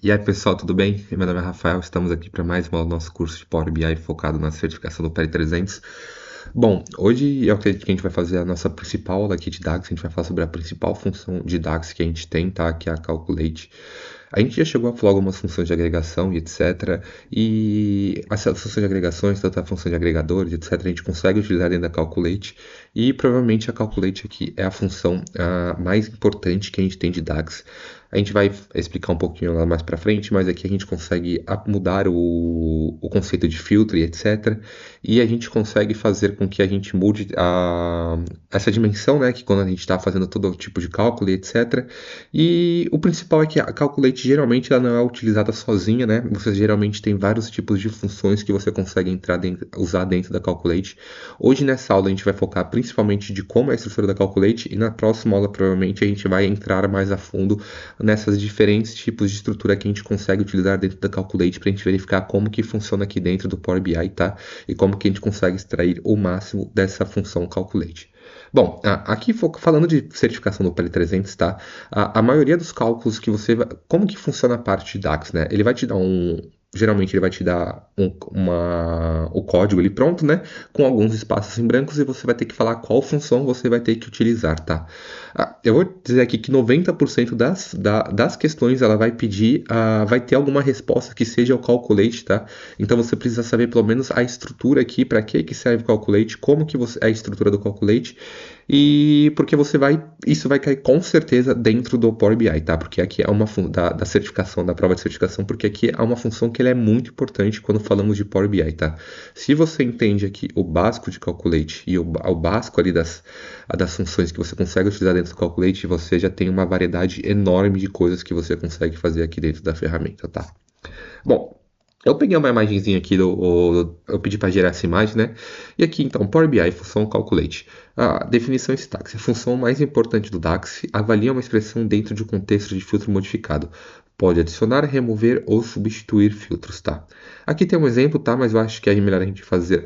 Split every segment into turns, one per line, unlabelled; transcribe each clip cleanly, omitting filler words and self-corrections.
E aí, pessoal, tudo bem? Meu nome é Rafael, estamos aqui para mais um nosso curso de Power BI focado na certificação do PL 300. Bom, hoje eu acredito que a gente vai fazer a nossa principal aula aqui de DAX, a gente vai falar sobre a principal função de DAX que a gente tem, tá? Que é a Calculate. A gente já chegou a falar algumas funções de agregação e etc. E essas funções de agregações, tanto a função de agregadores, etc., a gente consegue utilizar dentro da Calculate. E provavelmente a Calculate aqui é a função mais importante que a gente tem de DAX. A gente vai explicar um pouquinho lá mais para frente, mas aqui a gente consegue mudar o conceito de filtro e etc. E a gente consegue fazer com que a gente mude essa dimensão, né? Que quando a gente está fazendo todo tipo de cálculo e etc. E o principal é que a Calculate geralmente ela não é utilizada sozinha, né? Você geralmente tem vários tipos de funções que você consegue usar dentro da Calculate. Hoje nessa aula a gente vai focar principalmente de como é a estrutura da Calculate e na próxima aula provavelmente a gente vai entrar mais a fundo nessas diferentes tipos de estrutura que a gente consegue utilizar dentro da Calculate para a gente verificar como que funciona aqui dentro do Power BI, tá? E como que a gente consegue extrair o máximo dessa função Calculate. Bom, aqui falando de certificação do PL300, tá? A maioria dos cálculos que você vai... Como que funciona a parte de DAX, né? Ele vai te dar Geralmente ele vai te dar o código ali pronto, né? Com alguns espaços em brancos e você vai ter que falar qual função você vai ter que utilizar, tá? Eu vou dizer aqui que 90% das questões ela vai pedir, vai ter alguma resposta que seja o calculate, tá? Então você precisa saber pelo menos a estrutura aqui, para que serve o calculate, como que é a estrutura do calculate e porque isso vai cair com certeza dentro do Power BI, tá? Porque aqui é uma da certificação, da prova de certificação, porque aqui é uma função que ela é muito importante quando falamos de Power BI, tá? Se você entende aqui o básico de calculate e o básico ali das funções que você consegue utilizar dentro do calculate, você já tem uma variedade enorme de coisas que você consegue fazer aqui dentro da ferramenta, tá? Bom, eu peguei uma imagenzinha aqui, eu pedi para gerar essa imagem, né? E aqui então, Power BI, função Calculate. A definição sintaxe. A função mais importante do DAX avalia uma expressão dentro de um contexto de filtro modificado. Pode adicionar, remover ou substituir filtros, tá? Aqui tem um exemplo, tá? Mas eu acho que é melhor a gente fazer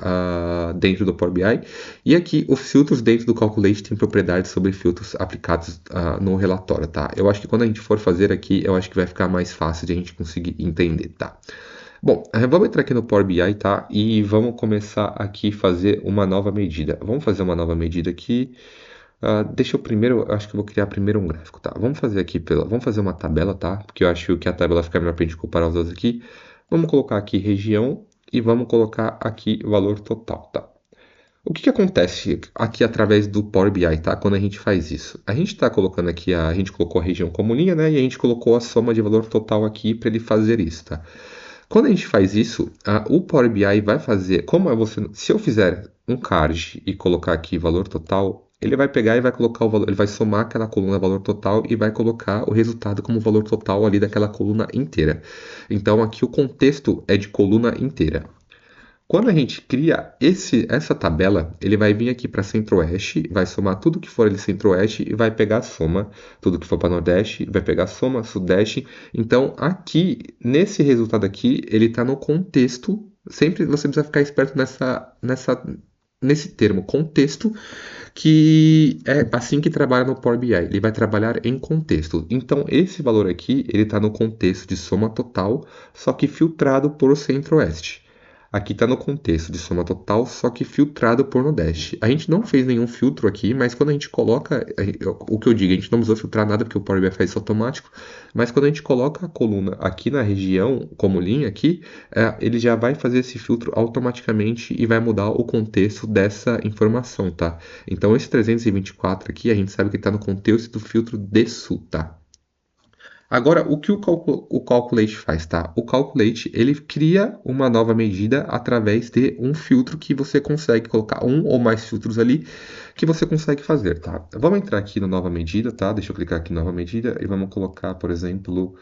dentro do Power BI. E aqui, os filtros dentro do Calculate têm propriedades sobre filtros aplicados no relatório, tá? Eu acho que quando a gente for fazer aqui, eu acho que vai ficar mais fácil de a gente conseguir entender, tá? Bom, vamos entrar aqui no Power BI, tá? E vamos começar aqui fazer uma nova medida. Vamos fazer uma nova medida aqui. Deixa eu primeiro, acho que eu vou criar primeiro um gráfico, tá? Vamos fazer aqui vamos fazer uma tabela, tá? Porque eu acho que a tabela fica melhor pra gente comparar os dois aqui. Vamos colocar aqui região e vamos colocar aqui valor total, tá? O que acontece aqui através do Power BI, tá? Quando a gente faz isso? A gente está colocando aqui, a gente colocou a região como linha, né? E a gente colocou a soma de valor total aqui para ele fazer isso, tá? Quando a gente faz isso, o Power BI vai fazer, se eu fizer um card e colocar aqui valor total, ele vai pegar e vai colocar o valor, ele vai somar aquela coluna valor total e vai colocar o resultado como valor total ali daquela coluna inteira. Então aqui o contexto é de coluna inteira. Quando a gente cria essa tabela, ele vai vir aqui para Centro-Oeste, vai somar tudo que for ali Centro-Oeste e vai pegar a soma. Tudo que for para Nordeste, vai pegar a soma, Sudeste. Então, aqui, nesse resultado aqui, ele está no contexto. Sempre você precisa ficar esperto nesse termo, contexto, que é assim que trabalha no Power BI. Ele vai trabalhar em contexto. Então, esse valor aqui, ele está no contexto de soma total, só que filtrado por Centro-Oeste. Aqui está no contexto de soma total, só que filtrado por Nordeste. A gente não fez nenhum filtro aqui, mas quando a gente coloca, o que eu digo, a gente não precisou filtrar nada porque o Power BI faz isso automático, mas quando a gente coloca a coluna aqui na região, como linha aqui, ele já vai fazer esse filtro automaticamente e vai mudar o contexto dessa informação, tá? Então esse 324 aqui, a gente sabe que está no contexto do filtro de sul, tá? Agora, o que o Calculate faz, tá? O Calculate, ele cria uma nova medida através de um filtro que você consegue colocar um ou mais filtros ali que você consegue fazer, tá? Vamos entrar aqui no nova medida, tá? Deixa eu clicar aqui em nova medida e vamos colocar, por exemplo,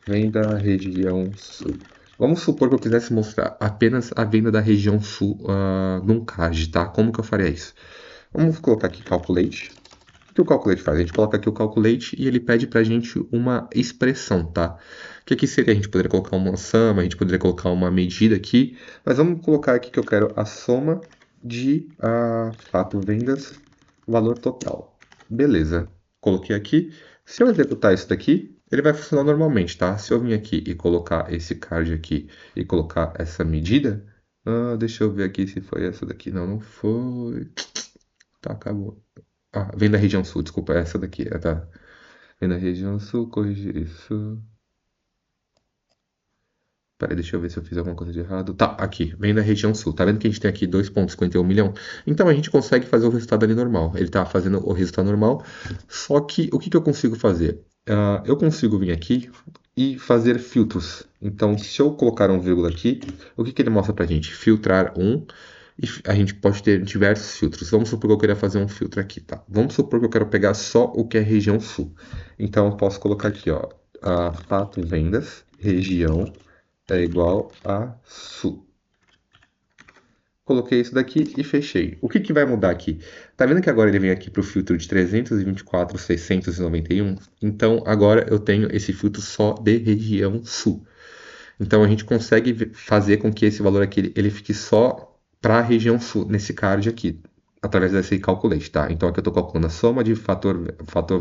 venda região sul. Vamos supor que eu quisesse mostrar apenas a venda da região sul num CAD, tá? Como que eu faria isso? Vamos colocar aqui Calculate. O que o Calculate faz? A gente coloca aqui o Calculate e ele pede para a gente uma expressão, tá? O que aqui seria? A gente poderia colocar uma soma, a gente poderia colocar uma medida aqui, mas vamos colocar aqui que eu quero a soma de fato vendas, valor total. Beleza, coloquei aqui. Se eu executar isso daqui, ele vai funcionar normalmente, tá? Se eu vir aqui e colocar esse card aqui e colocar essa medida, deixa eu ver aqui se foi essa daqui. Não, não foi. Tá, acabou. Vem da região sul, desculpa, essa daqui, tá? Vem da região sul, corrigir isso. Peraí, deixa eu ver se eu fiz alguma coisa de errado. Tá, aqui, vem da região sul. Tá vendo que a gente tem aqui 2,51 milhão? Então a gente consegue fazer o resultado ali normal. Ele tá fazendo o resultado normal. Só que o que que eu consigo fazer? Eu consigo vir aqui e fazer filtros. Então, se eu colocar um vírgula aqui, o que que ele mostra pra gente? Filtrar um. E a gente pode ter diversos filtros. Vamos supor que eu queria fazer um filtro aqui, tá? Vamos supor que eu quero pegar só o que é região sul. Então, eu posso colocar aqui, ó, fato vendas, região é igual a sul. Coloquei isso daqui e fechei. O que que vai mudar aqui? Tá vendo que agora ele vem aqui para o filtro de 324.691? Então agora eu tenho esse filtro só de região sul. Então a gente consegue fazer com que esse valor aqui ele fique só para a região sul, nesse card aqui, através desse calculate, tá? Então aqui eu estou calculando a soma de fator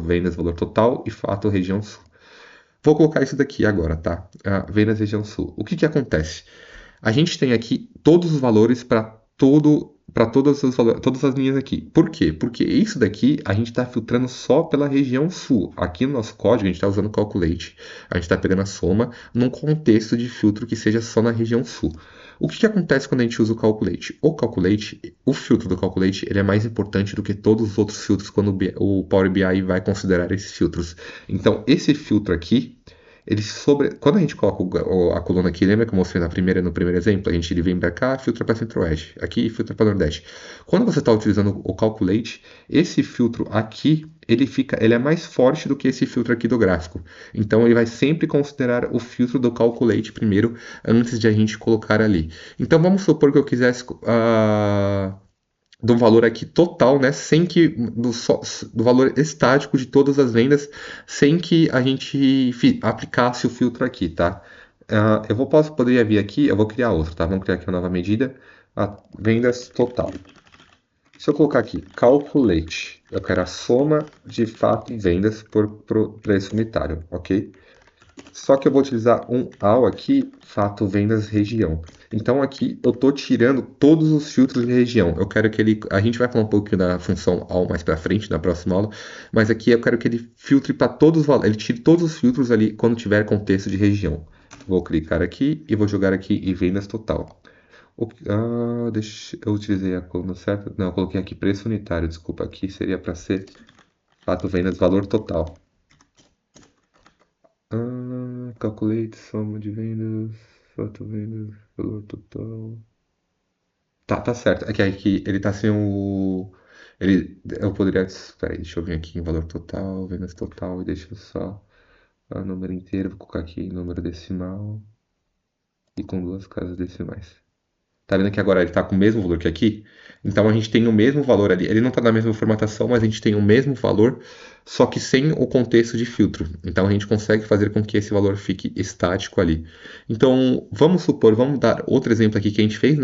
vendas, valor total e fator região sul. Vou colocar isso daqui agora, tá? Vendas região sul. O que que acontece? A gente tem aqui todos os valores para todas as linhas aqui. Por quê? Porque isso daqui a gente está filtrando só pela região sul. Aqui no nosso código a gente está usando o calculate. A gente está pegando a soma num contexto de filtro que seja só na região sul. O que que acontece quando a gente usa o calculate? O filtro do calculate, ele é mais importante do que todos os outros filtros quando o Power BI vai considerar esses filtros. Então, esse filtro aqui, quando a gente coloca a coluna aqui, lembra que eu mostrei no primeiro exemplo? Ele vem para cá, filtra para Centro-Oeste, aqui filtra para Nordeste. Quando você está utilizando o Calculate, esse filtro aqui, ele é mais forte do que esse filtro aqui do gráfico. Então ele vai sempre considerar o filtro do Calculate primeiro, antes de a gente colocar ali. Então vamos supor que eu quisesse do valor aqui total, né, sem que do valor estático de todas as vendas, sem que a gente aplicasse o filtro aqui, tá? Poderia vir aqui, eu vou criar outro, tá? Vamos criar aqui uma nova medida, vendas total. Se eu colocar aqui calculate, eu quero a soma de fato vendas por preço unitário, ok? Só que eu vou utilizar um AL aqui, fato vendas região. Então aqui eu estou tirando todos os filtros de região. Eu quero que a gente vai falar um pouquinho da função AL mais para frente, na próxima aula, mas aqui eu quero que ele filtre para todos os valores, ele tire todos os filtros ali quando tiver contexto de região. Vou clicar aqui e vou jogar aqui em vendas total. Eu utilizei a coluna certa? Não, eu coloquei aqui preço unitário, desculpa, aqui seria para ser fato vendas valor total. Calculate soma de vendas, fato vendas, valor total. Tá certo. É que aqui ele tá sem o. Eu poderia. Peraí, deixa eu vir aqui em valor total, vendas total, e deixa eu só o número inteiro. Vou colocar aqui em número decimal e com duas casas decimais. Tá vendo que agora ele está com o mesmo valor que aqui? Então a gente tem o mesmo valor ali. Ele não está na mesma formatação, mas a gente tem o mesmo valor, só que sem o contexto de filtro. Então a gente consegue fazer com que esse valor fique estático ali. Então vamos dar outro exemplo aqui que a gente fez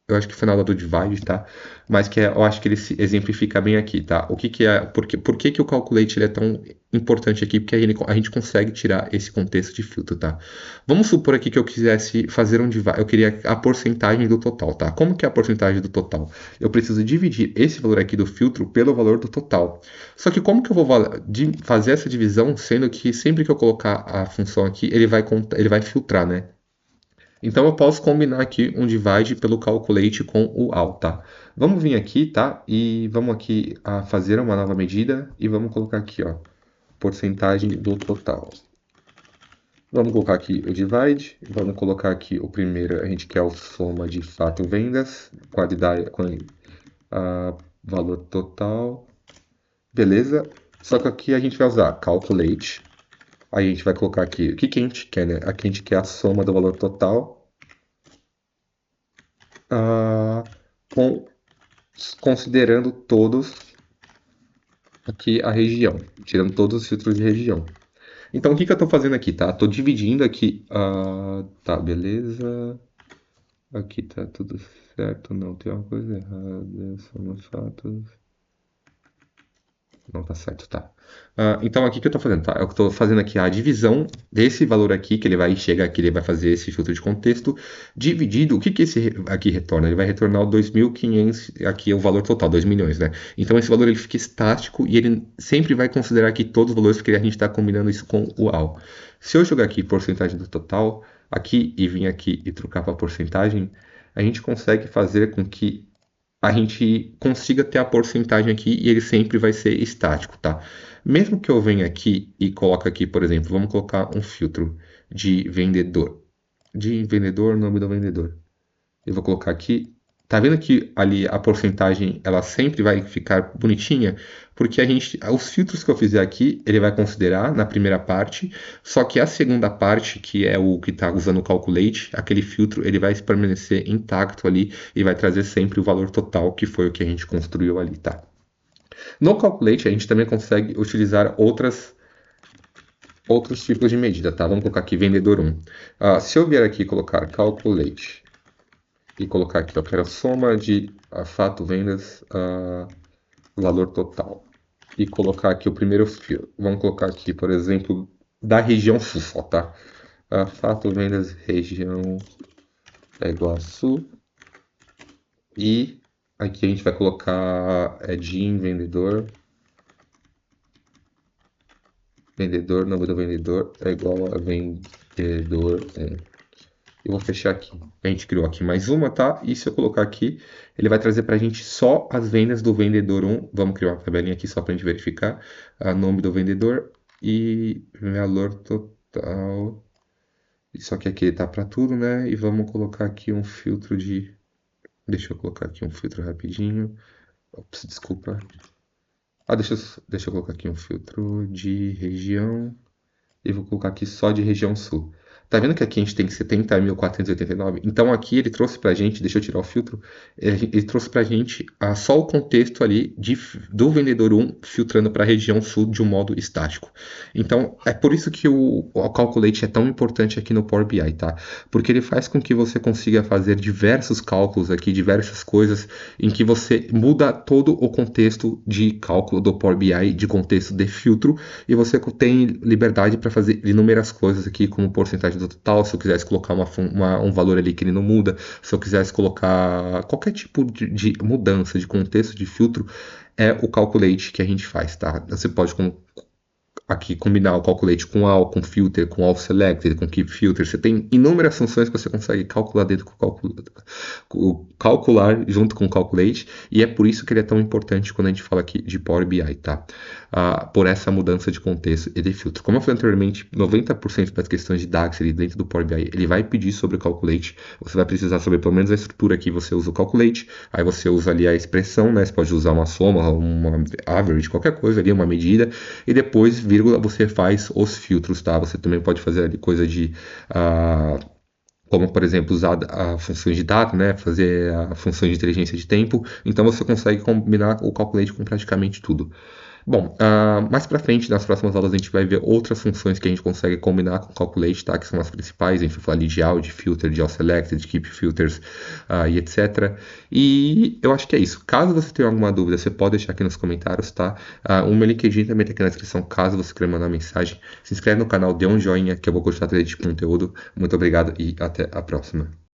eu acho que foi na aula do divide, tá? Mas eu acho que ele se exemplifica bem aqui, tá? Por que que o calculate ele é tão importante aqui? Porque a gente consegue tirar esse contexto de filtro, tá? Vamos supor aqui que eu quisesse fazer um divide, eu queria a porcentagem do total, tá? Como que é a porcentagem do total? Eu preciso dividir esse valor aqui do filtro pelo valor do total. Só que como que eu vou fazer essa divisão, sendo que sempre que eu colocar a função aqui, ele vai filtrar, né? Então eu posso combinar aqui um divide pelo calculate com o AL, tá? Vamos vir aqui, tá? E vamos aqui fazer uma nova medida e vamos colocar aqui, ó, porcentagem do total. Vamos colocar aqui o divide, vamos colocar aqui o primeiro, a gente quer o soma de fato vendas, qualidade, valor total, beleza? Só que aqui a gente vai usar calculate, aí a gente vai colocar aqui, o que que a gente quer, né? Aqui a gente quer a soma do valor total, com, considerando todos aqui a região, tirando todos os filtros de região. Então, o que que eu estou fazendo aqui, tá? Estou dividindo aqui, tá, beleza. Aqui tá tudo certo, não tem uma coisa errada, soma fatos. Não tá certo, tá. Então aqui que eu tô fazendo, tá? Eu tô fazendo aqui a divisão desse valor aqui, que ele vai chegar aqui, ele vai fazer esse filtro de contexto, dividido, o que que esse aqui retorna? Ele vai retornar o 2.500, aqui é o valor total, 2 milhões, né? Então esse valor ele fica estático e ele sempre vai considerar aqui todos os valores, porque a gente está combinando isso com o AL. Se eu jogar aqui porcentagem do total, aqui e vir aqui e trocar para porcentagem, a gente consegue fazer com que a gente consiga ter a porcentagem aqui e ele sempre vai ser estático, tá? Mesmo que eu venha aqui e coloque aqui, por exemplo, vamos colocar um filtro de vendedor. De vendedor, nome do vendedor. Eu vou colocar aqui. Tá vendo que ali a porcentagem ela sempre vai ficar bonitinha? Porque os filtros que eu fizer aqui, ele vai considerar na primeira parte, só que a segunda parte, que é o que está usando o calculate, aquele filtro, ele vai permanecer intacto ali e vai trazer sempre o valor total, que foi o que a gente construiu ali, tá? No calculate, a gente também consegue utilizar outros tipos de medida, tá? Vamos colocar aqui vendedor 1. Se eu vier aqui e colocar calculate e colocar aqui, eu quero a soma de fato vendas, valor total. E colocar aqui o primeiro fio. Vamos colocar aqui, por exemplo, da região sul só, tá? Fato vendas região é igual a sul. E aqui a gente vai colocar DIN vendedor. Vendedor, nome do vendedor é igual a vendedor 1. Eu vou fechar aqui. A gente criou aqui mais uma, tá? E se eu colocar aqui, ele vai trazer para a gente só as vendas do vendedor 1. Vamos criar uma tabelinha aqui só para a gente verificar. Nome do vendedor e valor total. Só que aqui ele tá para tudo, né? E vamos colocar aqui um filtro de... Deixa eu colocar aqui um filtro rapidinho. Ops, desculpa. Deixa eu colocar aqui um filtro de região. E vou colocar aqui só de região sul. Tá vendo que aqui a gente tem 70.489? Então aqui ele trouxe pra gente, deixa eu tirar o filtro, ele trouxe pra gente só o contexto ali do vendedor 1 filtrando para a região sul de um modo estático. Então é por isso que o Calculate é tão importante aqui no Power BI, tá? Porque ele faz com que você consiga fazer diversos cálculos aqui, diversas coisas, em que você muda todo o contexto de cálculo do Power BI, de contexto de filtro, e você tem liberdade para fazer inúmeras coisas aqui, como porcentagem do total, se eu quisesse colocar um valor ali que ele não muda, se eu quisesse colocar qualquer tipo de mudança de contexto de filtro, é o calculate que a gente faz, tá? Você pode aqui combinar o calculate com all, com filter, com all selected, com keep filter. Você tem inúmeras funções que você consegue calcular dentro calcular junto com o calculate, e é por isso que ele é tão importante quando a gente fala aqui de Power BI, tá? Por essa mudança de contexto e de filtro. Como eu falei anteriormente, 90% das questões de DAX dentro do Power BI, ele vai pedir sobre o calculate. Você vai precisar saber pelo menos a estrutura aqui, você usa o calculate, aí você usa ali a expressão, né? Você pode usar uma soma, uma average, qualquer coisa ali, uma medida, e depois você faz os filtros, tá? Você também pode fazer ali coisa de... como, por exemplo, usar funções de dado, né? Fazer funções de inteligência de tempo. Então, você consegue combinar o calculate com praticamente tudo. Bom, mais para frente, nas próximas aulas, a gente vai ver outras funções que a gente consegue combinar com o calculate, tá? Que são as principais. A gente vai falar de all, de filter, de all selected, de keep filters e etc. E eu acho que é isso. Caso você tenha alguma dúvida, você pode deixar aqui nos comentários, tá? O meu LinkedIn também tá aqui na descrição, caso você queira mandar mensagem. Se inscreve no canal, dê um joinha, que eu vou continuar trazendo de conteúdo. Muito obrigado e até a próxima.